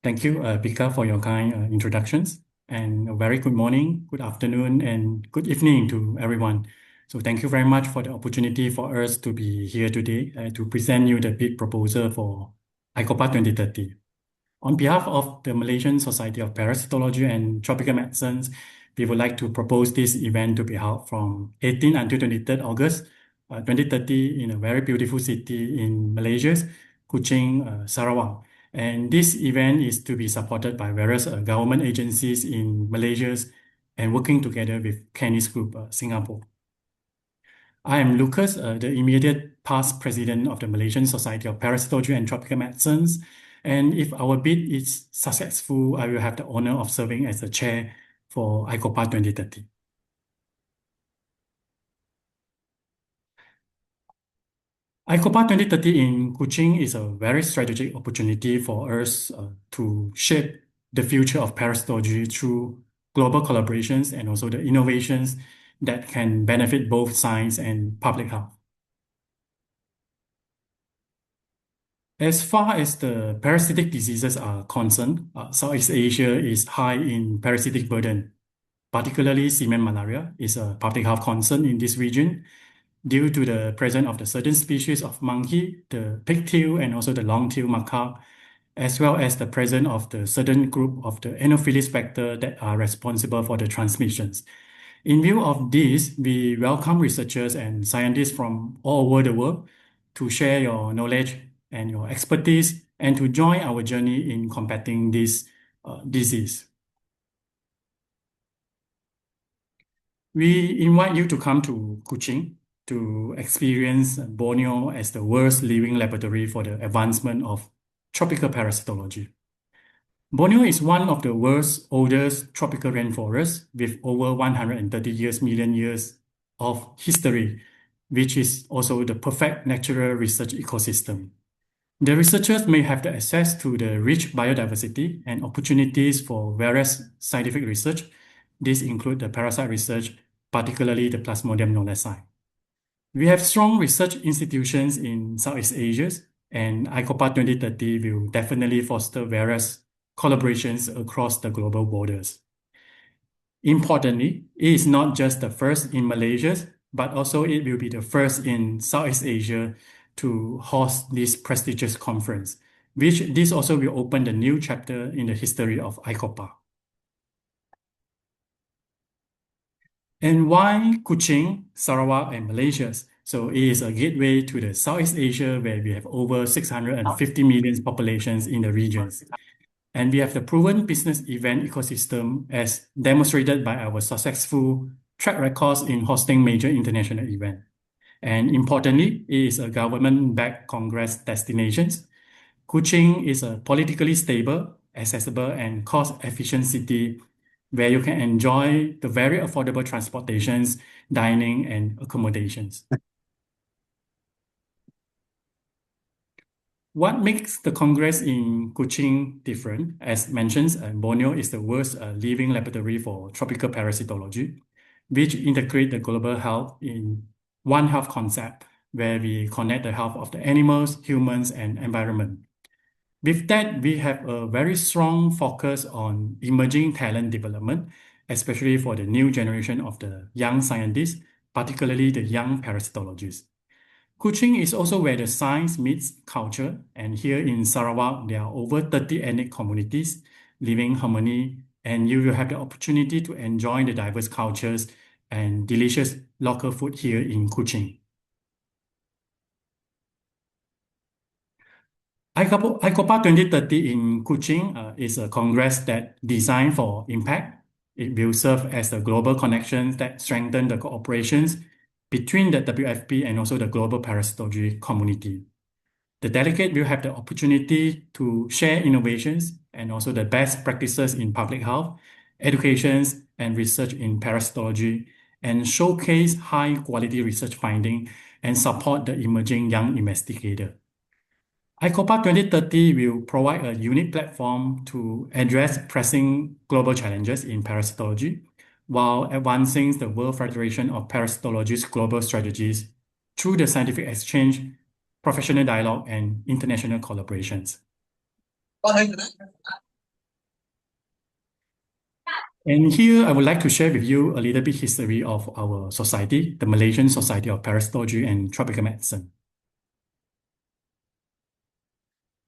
Thank you, Pika, for your kind introductions. And a very good morning, good afternoon, and good evening to everyone. So thank you very much for the opportunity for us to be here today to present you the bid proposal for ICOPA 2030. On behalf of the Malaysian Society of Parasitology and Tropical Medicines, we would like to propose this event to be held from 18 until 23rd August 2030 in a very beautiful city in Malaysia, Kuching, Sarawak. And this event is to be supported by various government agencies in Malaysia and working together with Canis Group, Singapore. I am Lucas, the immediate past president of the Malaysian Society of Parasitology and Tropical Medicines. And if our bid is successful, I will have the honor of serving as the chair for ICOPA 2030. ICOPA 2030 in Kuching is a very strategic opportunity for us to shape the future of parasitology through global collaborations and also the innovations that can benefit both science and public health. As far as the parasitic diseases are concerned, Southeast Asia is high in parasitic burden. Particularly, semen malaria is a public health concern in this region due to the presence of the certain species of monkey, the pigtail, and also the long-tailed macaque, as well as the presence of the certain group of the Anopheles vector that are responsible for the transmissions. In view of this, we welcome researchers and scientists from all over the world to share your knowledge and your expertise and to join our journey in combating this disease. We invite you to come to Kuching to experience Borneo as the world's living laboratory for the advancement of tropical parasitology. Borneo is one of the world's oldest tropical rainforests with over 130 million years of history, which is also the perfect natural research ecosystem. The researchers may have the access to the rich biodiversity and opportunities for various scientific research. These include the parasite research, particularly the Plasmodium knowlesi. We have strong research institutions in Southeast Asia, and ICOPA 2030 will definitely foster various collaborations across the global borders. Importantly, it is not just the first in Malaysia, but also it will be the first in Southeast Asia to host this prestigious conference, which this also will open the new chapter in the history of ICOPA. And why Kuching, Sarawak, and Malaysia? So it is a gateway to the Southeast Asia where we have over 650 million populations in the regions. And we have the proven business event ecosystem as demonstrated by our successful track records in hosting major international events. And importantly, it is a government-backed Congress destination. Kuching is a politically stable, accessible, and cost-efficient city where you can enjoy the very affordable transportations, dining, and accommodations. What makes the Congress in Kuching different? As mentioned, Borneo is the world's living laboratory for tropical parasitology, which integrate the global health in one health concept, where we connect the health of the animals, humans, and environment. With that, we have a very strong focus on emerging talent development, especially for the new generation of the young scientists, particularly the young parasitologists. Kuching is also where the science meets culture, and here in Sarawak, there are over 30 ethnic communities living in harmony, and you will have the opportunity to enjoy the diverse cultures and delicious local food here in Kuching. ICOPA 2030 in Kuching is a congress that designed for impact. It will serve as a global connection that strengthen the cooperations between the WFP and also the global parasitology community. The delegate will have the opportunity to share innovations and also the best practices in public health, educations, and research in parasitology, and showcase high-quality research finding and support the emerging young investigator. ICOPA 2030 will provide a unique platform to address pressing global challenges in parasitology while advancing the World Federation of Parasitology's global strategies through the scientific exchange, professional dialogue, and international collaborations. And here I would like to share with you a little bit history of our society, the Malaysian Society of Parasitology and Tropical Medicine.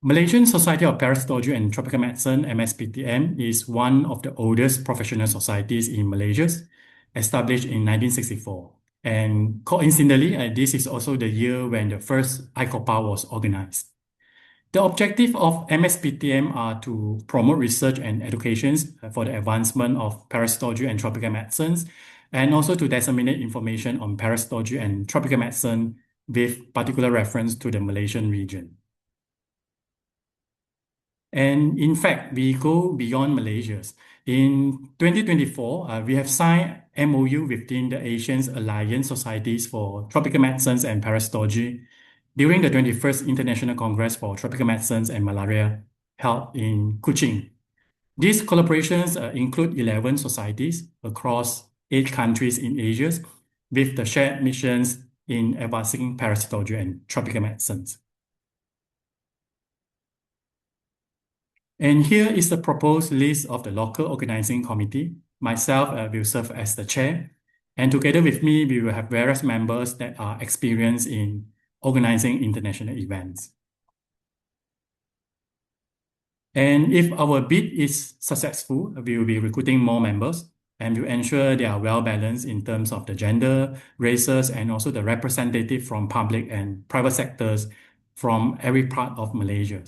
Malaysian Society of Parasitology and Tropical Medicine, MSPTM, is one of the oldest professional societies in Malaysia, established in 1964. And coincidentally, this is also the year when the first ICOPA was organized. The objective of MSPTM are to promote research and educations for the advancement of parasitology and tropical medicines, and also to disseminate information on parasitology and tropical medicine with particular reference to the Malaysian region. And in fact, we go beyond Malaysia. In 2024, we have signed MOU within the Asian Alliance Societies for Tropical Medicines and Parasitology during the 21st International Congress for Tropical Medicines and Malaria held in Kuching. These collaborations include 11 societies across 8 countries in Asia with the shared missions in advancing parasitology and tropical medicines. And here is the proposed list of the local organizing committee. Myself will serve as the chair. And together with me, we will have various members that are experienced in organizing international events. And if our bid is successful, we will be recruiting more members and will ensure they are well balanced in terms of the gender, races, and also the representative from public and private sectors from every part of Malaysia.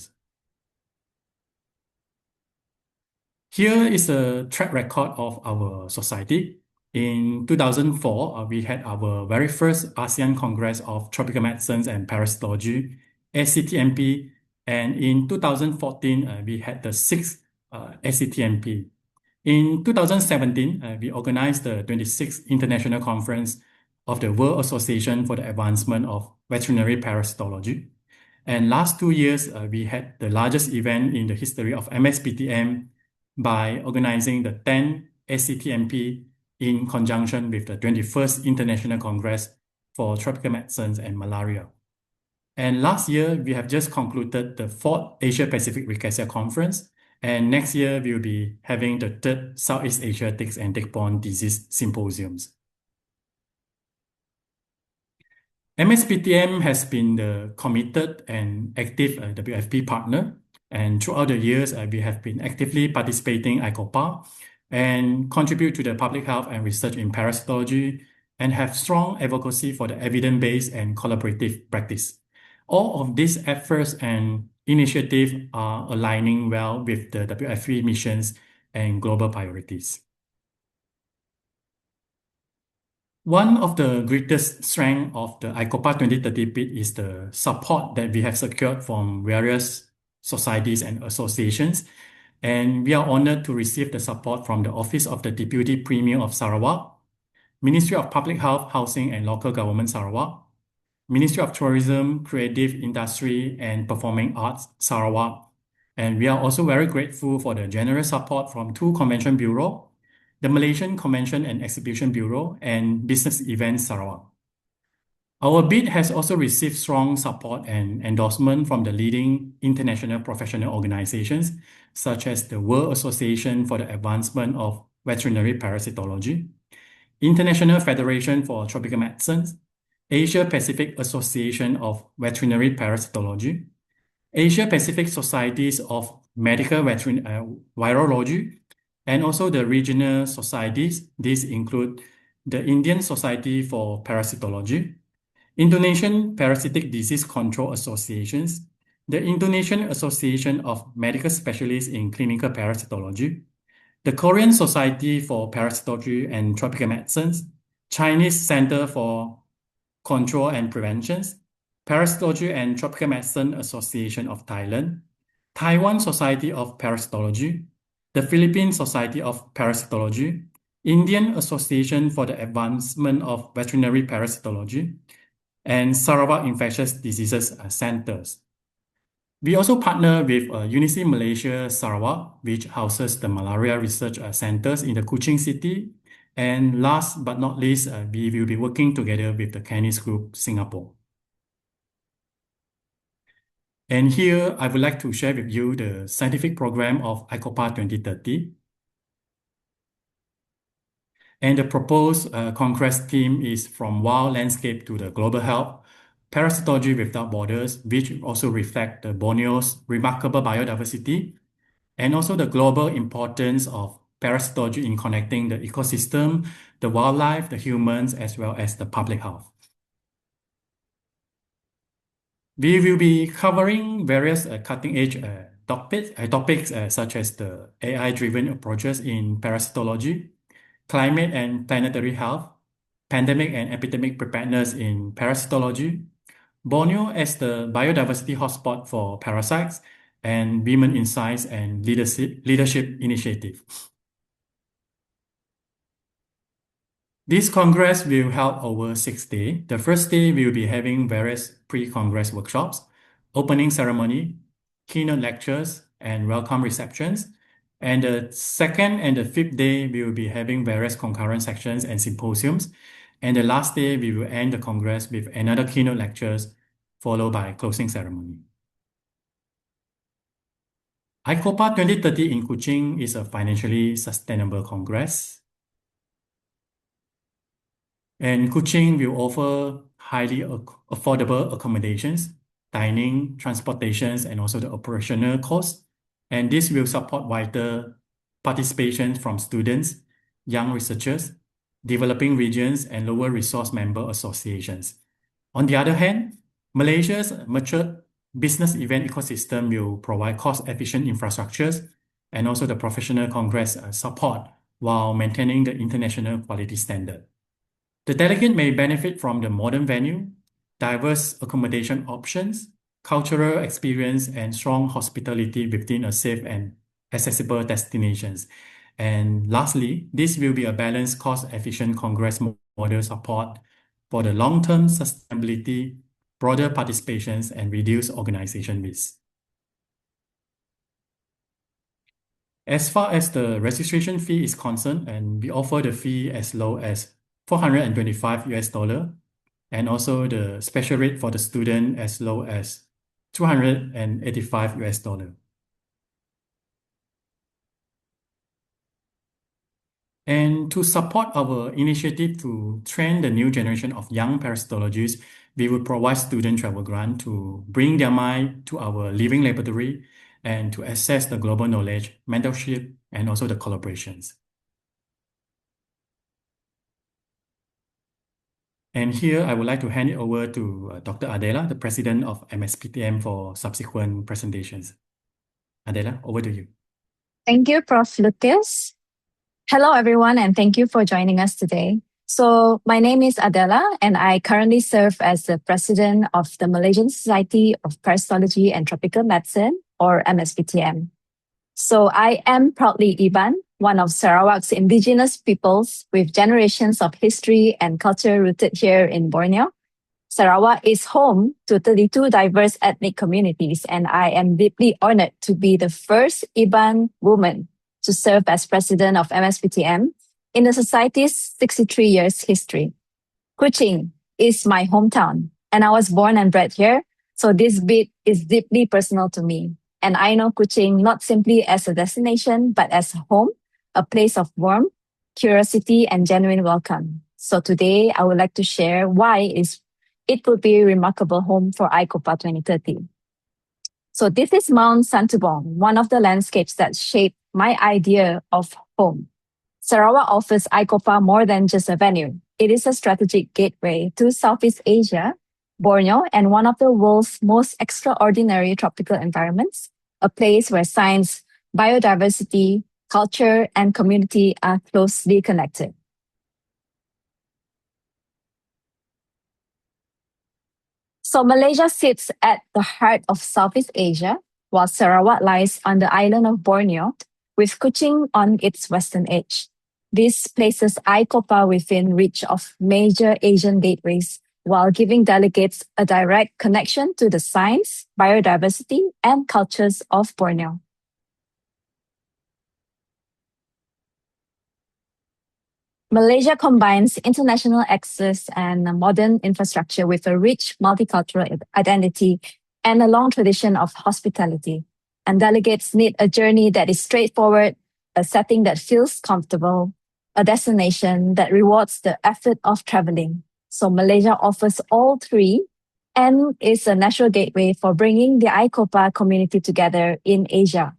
Here is a track record of our society. In 2004, we had our very first ASEAN Congress of Tropical Medicines and Parasitology, ACTMP, and in 2014, we had the sixth ACTMP. In 2017, we organized the 26th International Conference of the World Association for the Advancement of Veterinary Parasitology. And last 2 years, we had the largest event in the history of MSPTM by organizing the 10th ACTMP in conjunction with the 21st International Congress for Tropical Medicines and Malaria. And last year, we have just concluded the 4th Asia Pacific Rickettsia Conference. And next year, we'll be having the 3rd Southeast Asia Ticks and Tick-borne Disease Symposiums. MSPTM has been the committed and active WFP partner. And throughout the years, we have been actively participating in ICOPA and contribute to the public health and research in parasitology and have strong advocacy for the evidence-based and collaborative practice. All of these efforts and initiatives are aligning well with the WFP missions and global priorities. One of the greatest strengths of the ICOPA 2030 bid is the support that we have secured from various societies and associations. And we are honored to receive the support from the Office of the Deputy Premier of Sarawak, Ministry of Public Health, Housing and Local Government Sarawak, Ministry of Tourism, Creative Industry and Performing Arts Sarawak. And we are also very grateful for the generous support from 2 convention bureaus, the Malaysian Convention and Exhibition Bureau and Business Events Sarawak. Our bid has also received strong support and endorsement from the leading international professional organizations, such as the World Association for the Advancement of Veterinary Parasitology, International Federation for Tropical Medicines, Asia Pacific Association of Veterinary Parasitology, Asia Pacific Societies of Medical Virology, and also the regional societies. These include the Indian Society for Parasitology, Indonesian Parasitic Disease Control Associations, the Indonesian Association of Medical Specialists in Clinical Parasitology, the Korean Society for Parasitology and Tropical Medicines, Chinese Center for Control and Preventions, Parasitology and Tropical Medicine Association of Thailand, Taiwan Society of Parasitology, the Philippine Society of Parasitology, Indian Association for the Advancement of Veterinary Parasitology, and Sarawak Infectious Diseases Centers. We also partner with UNICEF Malaysia Sarawak, which houses the malaria research centers in the Kuching city. And last but not least, we will be working together with the Canis Group Singapore. And here, I would like to share with you the scientific program of ICOPA 2030. And the proposed Congress theme is From Wild Landscape to the Global Health, Parasitology Without Borders, which also reflect the Borneo's remarkable biodiversity and also the global importance of parasitology in connecting the ecosystem, the wildlife, the humans, as well as the public health. We will be covering various cutting-edge topics such as the AI-driven approaches in parasitology, climate and planetary health, pandemic and epidemic preparedness in parasitology, Borneo as the biodiversity hotspot for parasites, and women in science and leadership initiative. This Congress will held over 6 days. The first day, we will be having various pre-Congress workshops, opening ceremony, keynote lectures, and welcome receptions. And the second and the fifth day, we will be having various concurrent sections and symposiums. And the last day, we will end the Congress with another keynote lectures, followed by a closing ceremony. ICOPA 2030 in Kuching is a financially sustainable Congress. And Kuching will offer highly affordable accommodations, dining, transportations, and also the operational costs. And this will support wider participation from students, young researchers, developing regions, and lower resource member associations. On the other hand, Malaysia's mature business event ecosystem will provide cost-efficient infrastructures and also the professional congress support while maintaining the international quality standard. The delegate may benefit from the modern venue, diverse accommodation options, cultural experience, and strong hospitality within a safe and accessible destinations. And lastly, this will be a balanced, cost-efficient congress model support for the long-term sustainability, broader participations, and reduced organization risks. As far as the registration fee is concerned, and we offer the fee as low as $425 and also the special rate for the student as low as $285. And to support our initiative to train the new generation of young parasitologists, we will provide student travel grant to bring their mind to our living laboratory and to access the global knowledge, mentorship, and also the collaborations. And here I would like to hand it over to Dr. Adela, the president of MSPTM, for subsequent presentations. Adela, over to you. Thank you, Prof. Lucas. Hello, everyone, and thank you for joining us today. So my name is Adela, and I currently serve as the president of the Malaysian Society of Parasitology and Tropical Medicine, or MSPTM. So I am proudly Iban, one of Sarawak's indigenous peoples with generations of history and culture rooted here in Borneo. Sarawak is home to 32 diverse ethnic communities, and I am deeply honored to be the first Iban woman to serve as president of MSPTM in the society's 63 years history. Kuching is my hometown, and I was born and bred here, so this bit is deeply personal to me. And I know Kuching not simply as a destination, but as a home, a place of warmth, curiosity, and genuine welcome. So today, I would like to share why it could be a remarkable home for ICOPA 2030. So this is Mount Santubong, one of the landscapes that shaped my idea of home. Sarawak offers ICOPA more than just a venue. It is a strategic gateway to Southeast Asia, Borneo, and one of the world's most extraordinary tropical environments, a place where science, biodiversity, culture, and community are closely connected. So Malaysia sits at the heart of Southeast Asia, while Sarawak lies on the island of Borneo, with Kuching on its western edge. This places ICOPA within reach of major Asian gateways, while giving delegates a direct connection to the science, biodiversity, and cultures of Borneo. Malaysia combines international access and modern infrastructure with a rich multicultural identity and a long tradition of hospitality. And delegates need a journey that is straightforward, a setting that feels comfortable, a destination that rewards the effort of traveling. So Malaysia offers all three and is a natural gateway for bringing the ICOPA community together in Asia.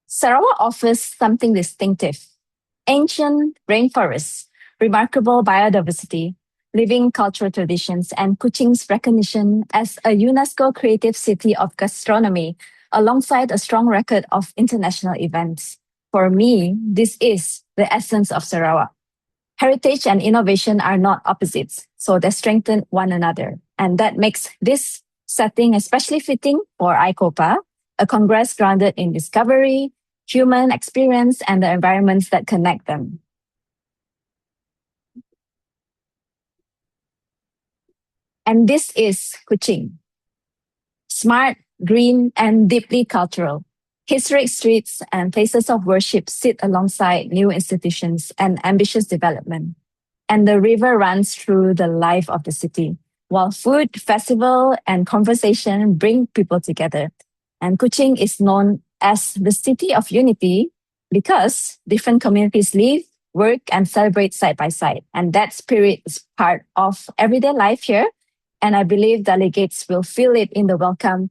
Sarawak offers something distinctive: ancient rainforests, remarkable biodiversity, living cultural traditions, and Kuching's recognition as a UNESCO Creative City of Gastronomy, alongside a strong record of international events. For me, this is the essence of Sarawak. Heritage and innovation are not opposites, so they strengthen one another. And that makes this setting especially fitting for ICOPA, a congress grounded in discovery, human experience, and the environments that connect them. And this is Kuching. Smart, green, and deeply cultural. Historic streets and places of worship sit alongside new institutions and ambitious development. And the river runs through the life of the city, while food, festival, and conversation bring people together. And Kuching is known as the city of unity because different communities live, work, and celebrate side by side. And that spirit is part of everyday life here. And I believe delegates will feel it in the welcome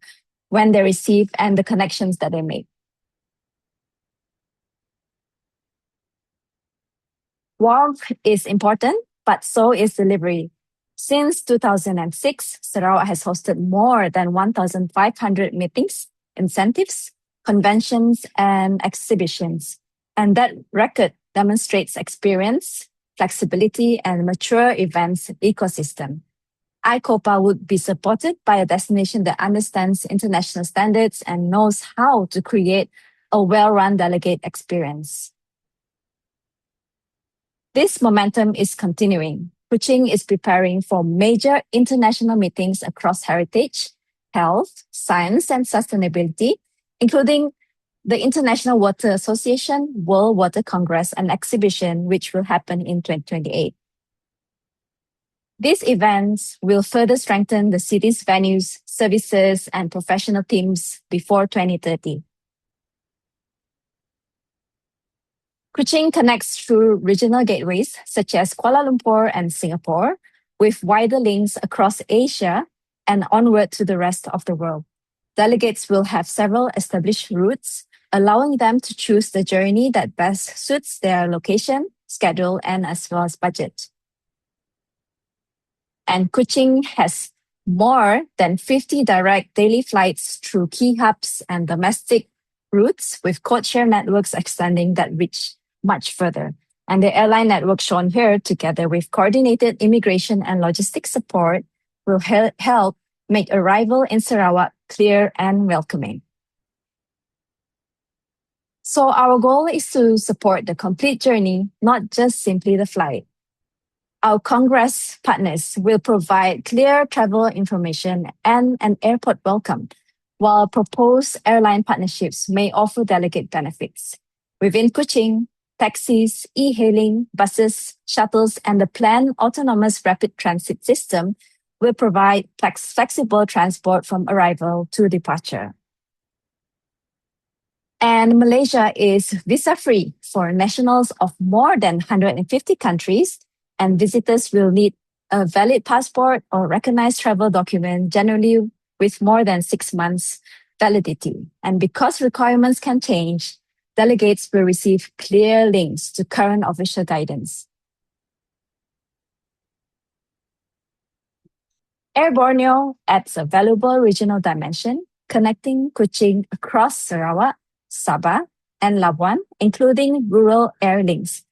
when they receive and the connections that they make. Warmth is important, but so is delivery. Since 2006, Sarawak has hosted more than 1,500 meetings, incentives, conventions, and exhibitions. And that record demonstrates experience, flexibility, and mature events ecosystem. ICOPA would be supported by a destination that understands international standards and knows how to create a well-run delegate experience. This momentum is continuing. Kuching is preparing for major international meetings across heritage, health, science, and sustainability, including the International Water Association World Water Congress and Exhibition, which will happen in 2028. These events will further strengthen the city's venues, services, and professional teams before 2030. Kuching connects through regional gateways such as Kuala Lumpur and Singapore, with wider links across Asia and onward to the rest of the world. Delegates will have several established routes, allowing them to choose the journey that best suits their location, schedule, and as well as budget. And Kuching has more than 50 direct daily flights through key hubs and domestic routes, with codeshare networks extending that reach much further. And the airline network shown here, together with coordinated immigration and logistics support, will help make arrival in Sarawak clear and welcoming. So our goal is to support the complete journey, not just simply the flight. Our Congress partners will provide clear travel information and an airport welcome, while proposed airline partnerships may offer delegate benefits. Within Kuching, taxis, e-hailing, buses, shuttles, and the planned autonomous rapid transit system will provide flexible transport from arrival to departure. And Malaysia is visa-free for nationals of more than 150 countries, and visitors will need a valid passport or recognized travel document, generally with more than 6 months validity. And because requirements can change, delegates will receive clear links to current official guidance. Air Borneo adds a valuable regional dimension, connecting Kuching across Sarawak, Sabah, and Labuan, including rural air links.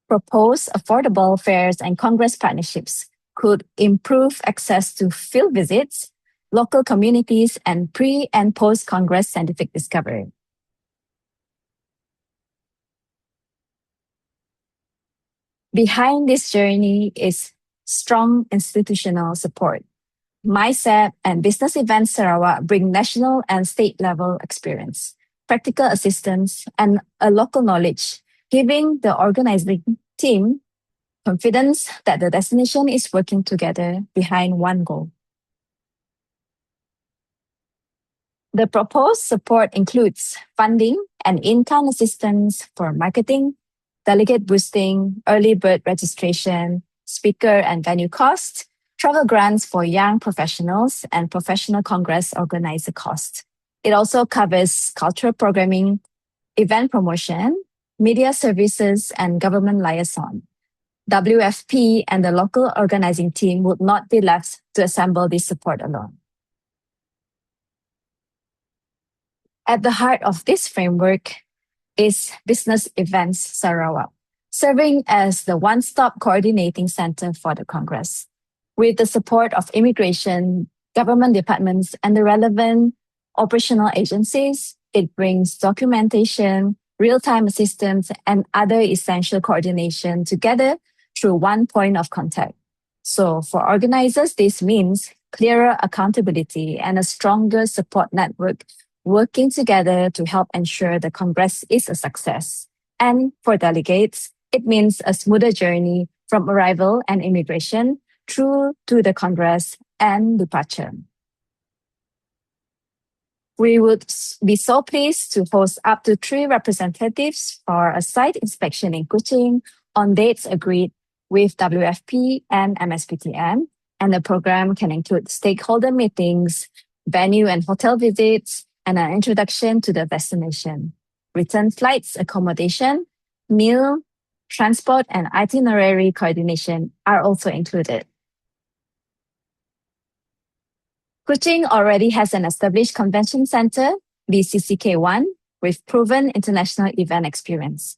Proposed affordable fares and Congress partnerships could improve access to field visits, local communities, and pre- and post-Congress scientific discovery. Behind this journey is strong institutional support. MySAP and Business Events Sarawak bring national and state-level experience, practical assistance, and a local knowledge, giving the organizing team confidence that the destination is working together behind one goal. The proposed support includes funding and in-kind assistance for marketing, delegate boosting, early bird registration, speaker and venue costs, travel grants for young professionals, and professional congress organizer costs. It also covers cultural programming, event promotion, media services, and government liaison. WFP and the local organizing team would not be left to assemble this support alone. At the heart of this framework is Business Events Sarawak, serving as the one-stop coordinating center for the Congress. With the support of immigration, government departments, and the relevant operational agencies, it brings documentation, real-time assistance, and other essential coordination together through one point of contact. So for organizers, this means clearer accountability and a stronger support network working together to help ensure the Congress is a success. And for delegates, it means a smoother journey from arrival and immigration through to the Congress and departure. We would be so pleased to host up to 3 representatives for a site inspection in Kuching on dates agreed with WFP and MSPTM, and the program can include stakeholder meetings, venue and hotel visits, and an introduction to the destination. Return flights, accommodation, meal, transport, and itinerary coordination are also included. Kuching already has an established convention center, BCCK1, with proven international event experience.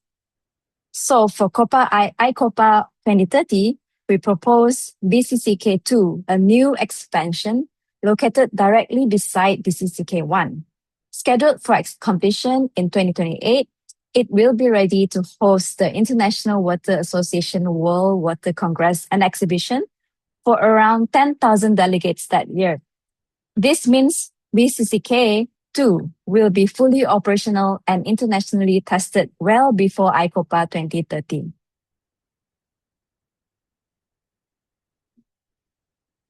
So for ICOPA 2030, we propose BCCK2, a new expansion located directly beside BCCK1. Scheduled for completion in 2028, it will be ready to host the International Water Association World Water Congress and Exhibition for around 10,000 delegates that year. This means BCCK2 will be fully operational and internationally tested well before ICOPA 2030.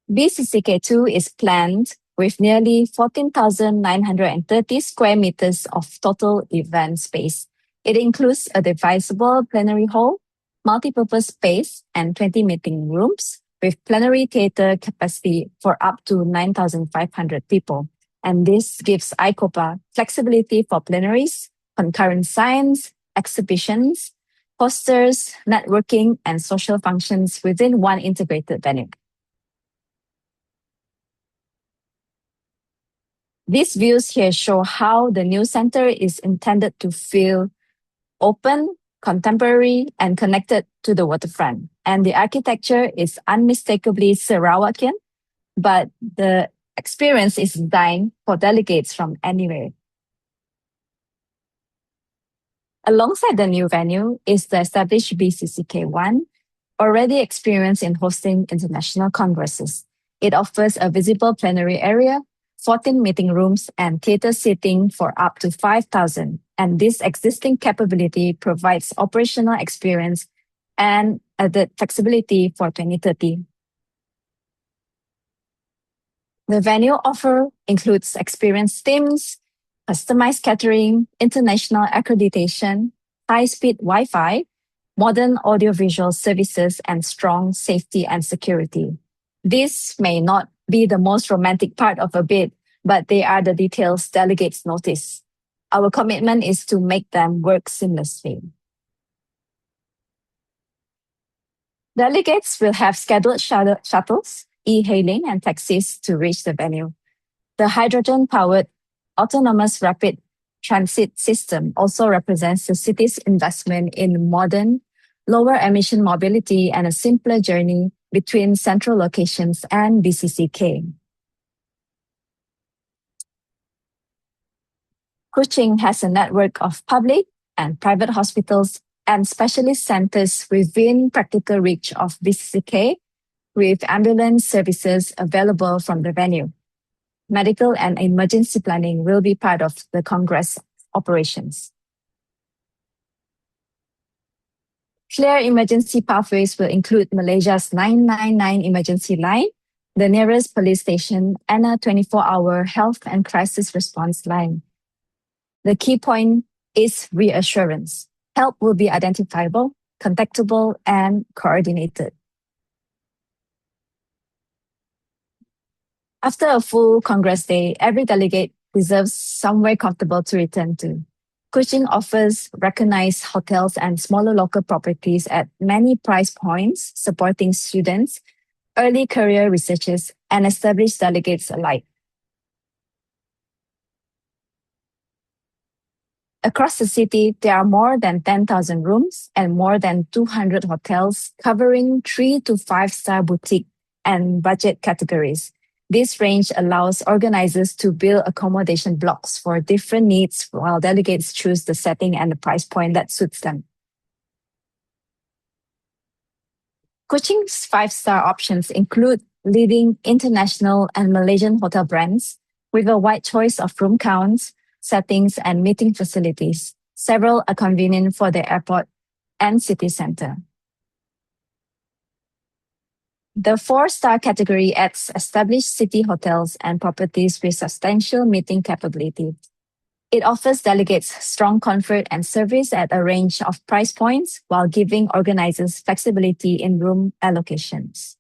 BCCK2 is planned with nearly 14,930 square meters of total event space. It includes a divisible plenary hall, multipurpose space, and 20 meeting rooms with plenary theater capacity for up to 9,500 people. And this gives ICOPA flexibility for plenaries, concurrent science, exhibitions, posters, networking, and social functions within one integrated venue. These views here show how the new center is intended to feel open, contemporary, and connected to the waterfront. And the architecture is unmistakably Sarawakian, but the experience is designed for delegates from anywhere. Alongside the new venue is the established BCCK1, already experienced in hosting international congresses. It offers a visible plenary area, 14 meeting rooms, and theater seating for up to 5,000. And this existing capability provides operational experience and added flexibility for 2030. The venue offer includes experienced teams, customized catering, international accreditation, high-speed Wi-Fi, modern audiovisual services, and strong safety and security. This may not be the most romantic part of a bid, but they are the details delegates notice. Our commitment is to make them work seamlessly. Delegates will have scheduled shuttles, e-hailing, and taxis to reach the venue. The hydrogen-powered autonomous rapid transit system also represents the city's investment in modern, lower-emission mobility and a simpler journey between central locations and BCCK. Kuching has a network of public and private hospitals and specialist centers within practical reach of BCCK, with ambulance services available from the venue. Medical and emergency planning will be part of the Congress operations. Clear emergency pathways will include Malaysia's 999 emergency line, the nearest police station, and a 24-hour health and crisis response line. The key point is reassurance. Help will be identifiable, contactable, and coordinated. After a full Congress day, every delegate deserves somewhere comfortable to return to. Kuching offers recognized hotels and smaller local properties at many price points, supporting students, early career researchers, and established delegates alike. Across the city, there are more than 10,000 rooms and more than 200 hotels covering 3 to 5-star boutique and budget categories. This range allows organizers to build accommodation blocks for different needs while delegates choose the setting and the price point that suits them. Kuching's 5-star options include leading international and Malaysian hotel brands with a wide choice of room counts, settings, and meeting facilities. Several are convenient for the airport and city center. The 4-star category adds established city hotels and properties with substantial meeting capability. It offers delegates strong comfort and service at a range of price points while giving organizers flexibility in room allocations.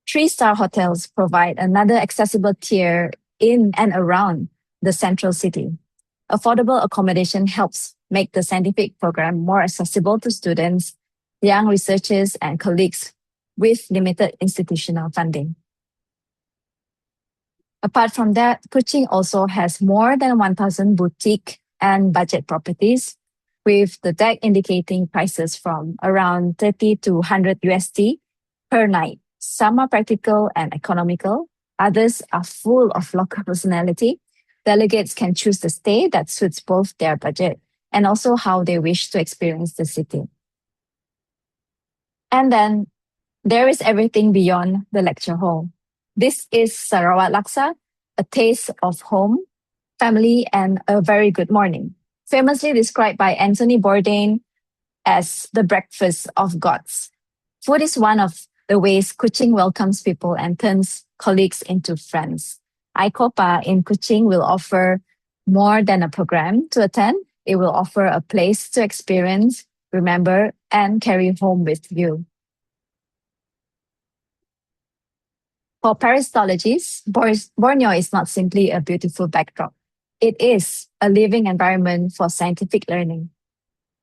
3-star hotels provide another accessible tier in and around the central city. Affordable accommodation helps make the scientific program more accessible to students, young researchers, and colleagues with limited institutional funding. Apart from that, Kuching also has more than 1,000 boutique and budget properties, with the deck indicating prices from around 30 to 100 USD per night. Some are practical and economical, others are full of local personality. Delegates can choose the stay that suits both their budget and also how they wish to experience the city. And then there is everything beyond the lecture hall. This is Sarawak Laksa, a taste of home, family, and a very good morning. Famously described by Anthony Bourdain as the breakfast of gods. Food is one of the ways Kuching welcomes people and turns colleagues into friends. ICOPA in Kuching will offer more than a program to attend. It will offer a place to experience, remember, and carry home with you. For parasitologists, Borneo is not simply a beautiful backdrop. It is a living environment for scientific learning.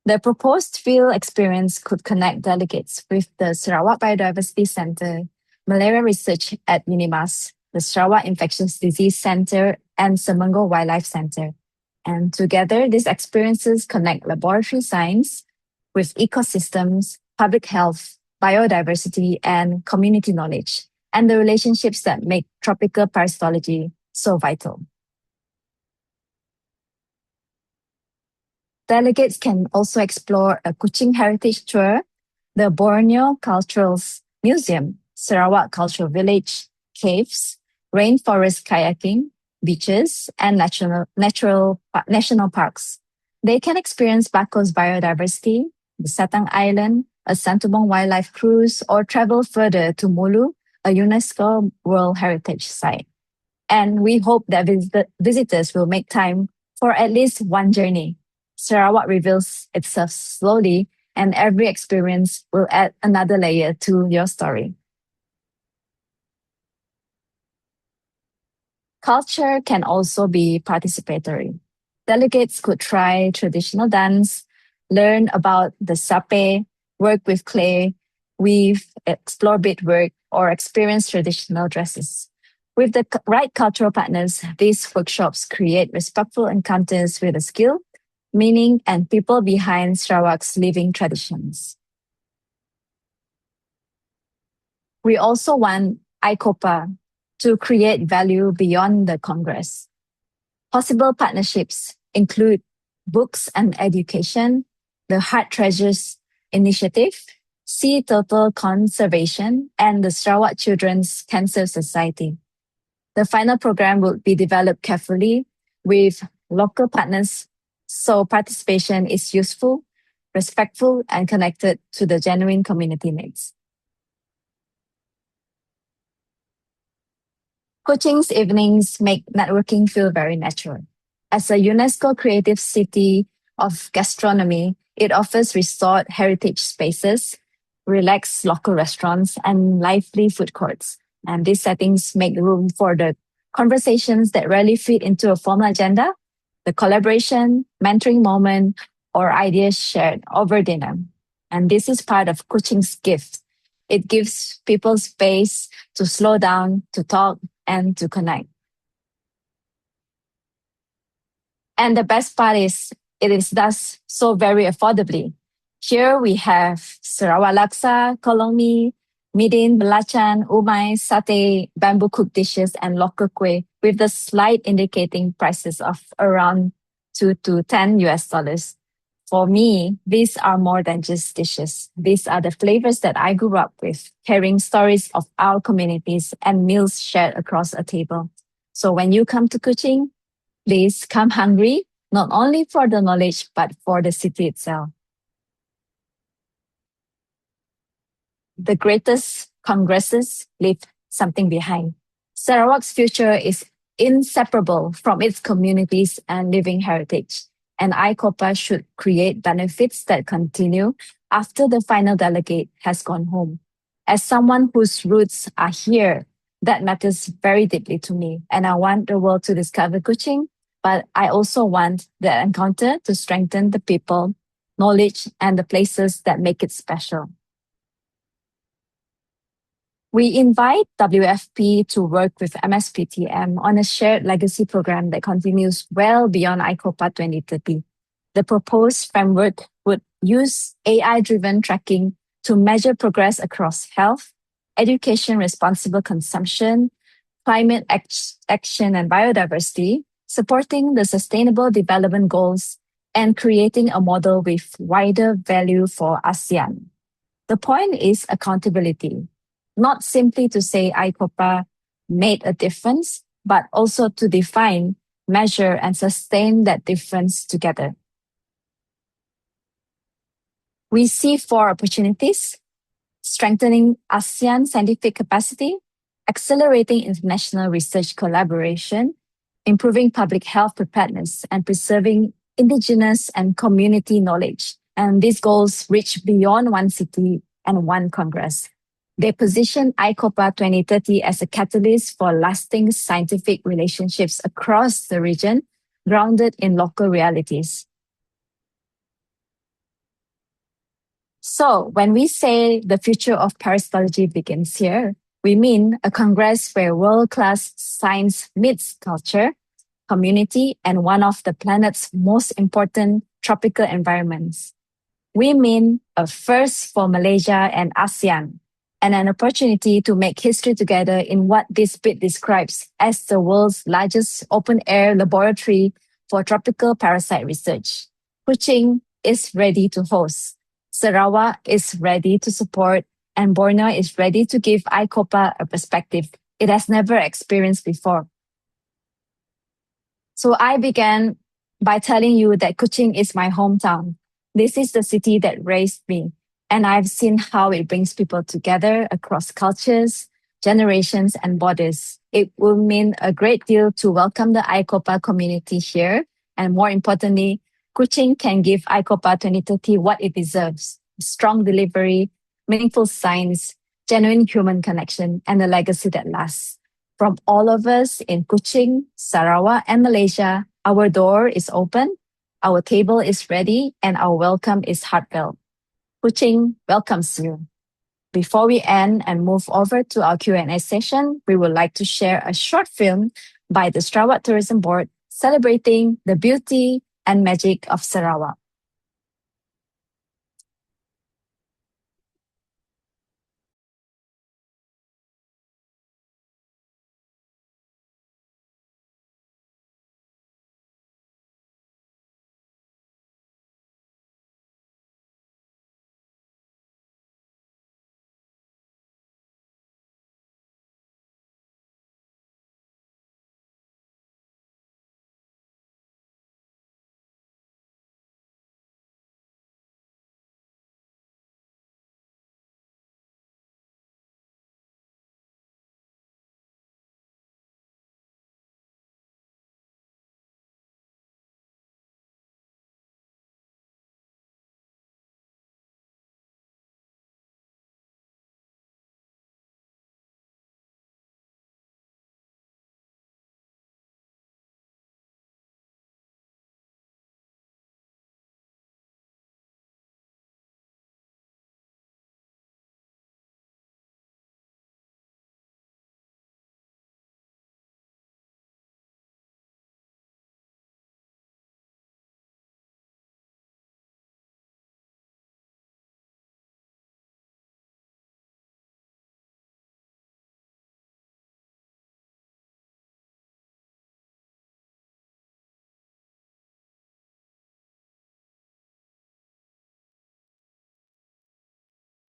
The proposed field experience could connect delegates with the Sarawak Biodiversity Centre, malaria research at UNIMAS, the Sarawak Infectious Disease Centre, and Semenggol Wildlife Centre. And together, these experiences connect laboratory science with ecosystems, public health, biodiversity, and community knowledge, and the relationships that make tropical parasitology so vital. Delegates can also explore a Kuching heritage tour, the Borneo Cultural Museum, Sarawak Cultural Village, caves, rainforest kayaking, beaches, and national parks. They can experience Bako's biodiversity, the Satang Island, a Santubong wildlife cruise, or travel further to Mulu, a UNESCO World Heritage Site. And we hope that visitors will make time for at least one journey. Sarawak reveals itself slowly, and every experience will add another layer to your story. Culture can also be participatory. Delegates could try traditional dance, learn about the sape, work with clay, weave, explore beadwork, or experience traditional dresses. With the right cultural partners, these workshops create respectful encounters with the skill, meaning, and people behind Sarawak's living traditions. We also want ICOPA to create value beyond the Congress. Possible partnerships include books and education, the Heart Treasures Initiative, Sea Turtle Conservation, and the Sarawak Children's Cancer Society. The final program will be developed carefully with local partners, so participation is useful, respectful, and connected to the genuine community needs. Kuching's evenings make networking feel very natural. As a UNESCO Creative City of Gastronomy, it offers resort heritage spaces, relaxed local restaurants, and lively food courts. And these settings make room for the conversations that rarely fit into a formal agenda, the collaboration, mentoring moment, or ideas shared over dinner. And this is part of Kuching's gift. It gives people space to slow down, to talk, and to connect. And the best part is it is thus so very affordably. Here we have Sarawak laksa, kolomi, midin, belacan, umai, satay, bamboo cooked dishes, and local kueh with the slight indicating prices of around 2 to 10 US dollars. For me, these are more than just dishes. These are the flavors that I grew up with, carrying stories of our communities and meals shared across a table. So when you come to Kuching, please come hungry, not only for the knowledge, but for the city itself. The greatest congresses leave something behind. Sarawak's future is inseparable from its communities and living heritage, and ICOPA should create benefits that continue after the final delegate has gone home. As someone whose roots are here, that matters very deeply to me, and I want the world to discover Kuching, but I also want the encounter to strengthen the people, knowledge, and the places that make it special. We invite WFP to work with MSPTM on a shared legacy program that continues well beyond ICOPA 2030. The proposed framework would use AI-driven tracking to measure progress across health, education, responsible consumption, climate action, and biodiversity, supporting the Sustainable Development Goals, and creating a model with wider value for ASEAN. The point is accountability, not simply to say ICOPA made a difference, but also to define, measure, and sustain that difference together. We see four opportunities: strengthening ASEAN scientific capacity, accelerating international research collaboration, improving public health preparedness, and preserving indigenous and community knowledge. And these goals reach beyond one city and one Congress. They position ICOPA 2030 as a catalyst for lasting scientific relationships across the region, grounded in local realities. So, when we say the future of parasitology begins here, we mean a congress where world-class science meets culture, community, and one of the planet's most important tropical environments. We mean a first for Malaysia and ASEAN, and an opportunity to make history together in what this bit describes as the world's largest open-air laboratory for tropical parasite research. Kuching is ready to host. Sarawak is ready to support, and Borneo is ready to give ICOPA a perspective it has never experienced before. So I began by telling you that Kuching is my hometown. This is the city that raised me, and I've seen how it brings people together across cultures, generations, and borders. It will mean a great deal to welcome the ICOPA community here, and more importantly, Kuching can give ICOPA 2030 what it deserves: strong delivery, meaningful science, genuine human connection, and a legacy that lasts. From all of us in Kuching, Sarawak, and Malaysia, our door is open, our table is ready, and our welcome is heartfelt. Kuching welcomes you. Before we end and move over to our Q&A session, we would like to share a short film by the Sarawak Tourism Board celebrating the beauty and magic of Sarawak.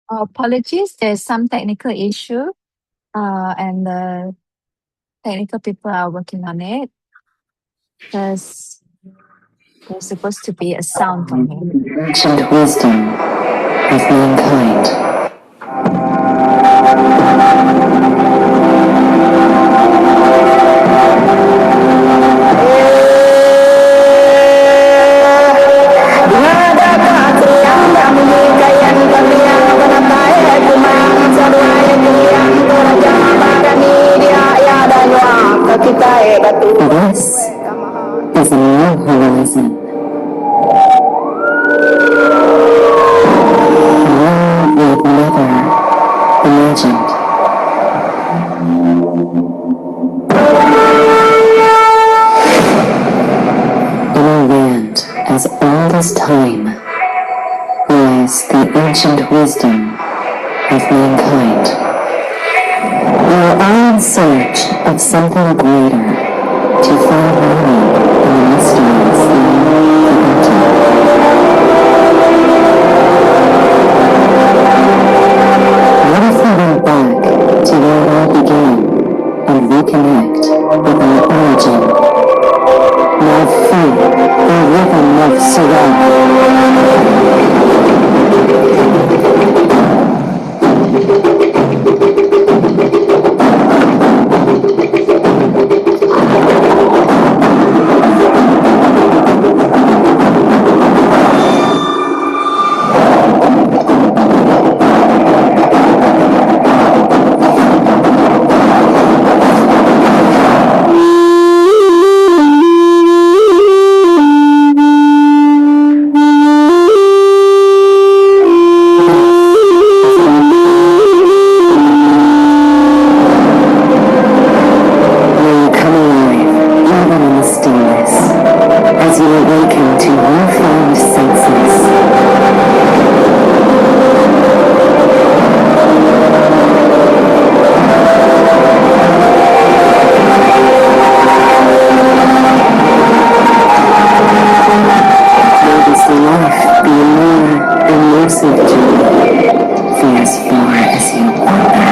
Apologies, there's some technical issue, and the technical people are working on it because there's supposed to be a sound from here. Ancient wisdom of mankind. This is a new horizon. We've never imagined. In a land as old as time lies the ancient wisdom of mankind. We are all in search of something greater to find meaning in the mysteries lying forgotten. What if we went back to where it all began and reconnect with our origin? Now feel the rhythm of Sarawak. As you awaken to newfound senses. May this life be a more immersive journey for as far as you wander.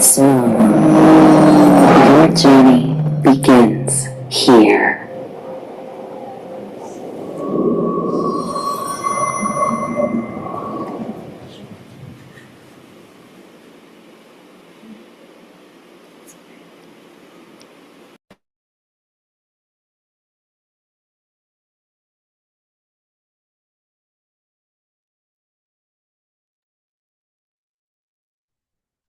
So, your journey begins here.